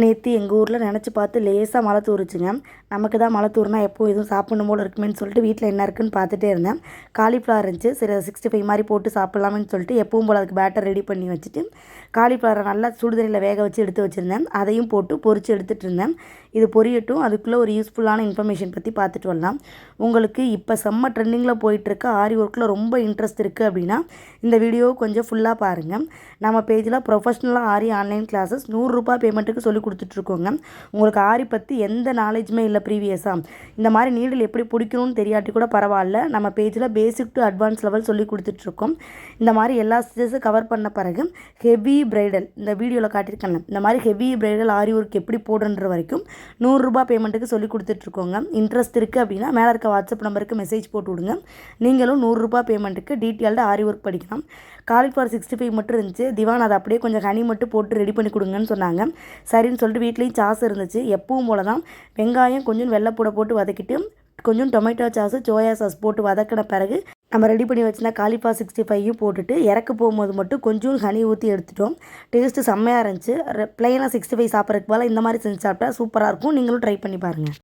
நேற்று எங்கள் ஊரில் நினச்சி பார்த்து லேசாக மழை தூருச்சுங்க. நமக்கு தான் மழை தூறுனா எப்போவும் எதுவும் சாப்பிடணும் போல் இருக்குமேன்னு சொல்லிட்டு வீட்டில் என்ன இருக்குன்னு பார்த்துட்டே இருந்தேன். காலிஃப்ளவர் இருந்துச்சு, சரி 65 மாதிரி போட்டு சாப்பிட்லாமேன்னு சொல்லிட்டு எப்பவும் போல் அதுக்கு பேட்டர் ரெடி பண்ணி வச்சுட்டு காலிஃப்ளவரை நல்லா சுடுதண்ணியில் வேக வச்சு எடுத்து வச்சுருந்தேன். அதையும் போட்டு பொரித்து எடுத்துகிட்டு இருந்தேன். இது பொரியட்டும், அதுக்குள்ளே ஒரு யூஸ்ஃபுல்லான இன்ஃபர்மேஷன் பற்றி பார்த்துட்டு வரலாம். உங்களுக்கு இப்போ செம்ம ட்ரெண்டிங்கில் போயிட்டுருக்க ஆரி ஒர்க்கில் ரொம்ப இன்ட்ரெஸ்ட் இருக்குது அப்படின்னா இந்த வீடியோவை கொஞ்சம் ஃபுல்லாக பாருங்கள். நம்ம பேஜில் ப்ரொஃபஷ்னலாக ஆரி ஆன்லைன் கிளாஸஸ் ₹100 பேமெண்ட்டுக்கு சொல்லி கொடுத்துட்ருக்கோங்க. உங்களுக்கு ஆரி பற்றி எந்த நாலேஜுமே இல்லை ப்ரீவியஸாக, இந்த மாதிரி நீடில் எப்படி பிடிக்கணும்னு தெரியாட்டி கூட பரவாயில்ல, நம்ம பேஜில் பேசிக் டு அட்வான்ஸ் லெவல் சொல்லி கொடுத்துட்ருக்கோம். இந்த மாதிரி எல்லா ஸ்டேஜஸும் கவர் பண்ண பிறகு ஹெவி பிரைடல், இந்த வீடியோவில் காட்டியிருக்கேன், இந்த மாதிரி ஹெவி பிரைடல் ஆரி ஒர்க் எப்படி போடுன்ற வரைக்கும் ₹100 பேமெண்ட்டுக்கு சொல்லி கொடுத்துட்ருக்கோங்க. இன்ட்ரெஸ்ட் இருக்குது அப்படின்னா மேலே இருக்க வாட்ஸ்அப் நம்பருக்கு மெசேஜ் போட்டு விடுங்க. நீங்களும் ₹100 பேமெண்ட்டுக்கு டீட்டெயில்டு ஆரி ஒர்க் படிக்கலாம். காலிஃப்ளவர் 65 மட்டும் இருந்துச்சு. திவான் அதை அப்படியே கொஞ்சம் ஹனி மட்டும் போட்டு ரெடி பண்ணி கொடுங்கன்னு சொன்னாங்க. சரின்னு சொல்லிட்டு வீட்லேயும் சாஸ் இருந்துச்சு. எப்பவும் போல தான் வெங்காயம் கொஞ்சம் வெள்ளைப்பூடை போட்டு வதக்கிட்டு கொஞ்சம் டொமேட்டோ சாஸு சோயா சாஸ் போட்டு வதக்கின பிறகு நம்ம ரெடி பண்ணி வச்சுருந்தா காலிஃப்ளவர் 65 போட்டுட்டு இறக்க போகும்போது மட்டும் கொஞ்சம் ஹனி ஊற்றி எடுத்துட்டோம். டேஸ்ட்டு செம்மையாக இருந்துச்சு. ப்ளைனாக 65 சாப்பிட்றதுக்கு போல் இந்த மாதிரி செஞ்சு சாப்பிட்டா சூப்பராக இருக்கும். நீங்களும் ட்ரை பண்ணி பாருங்கள்.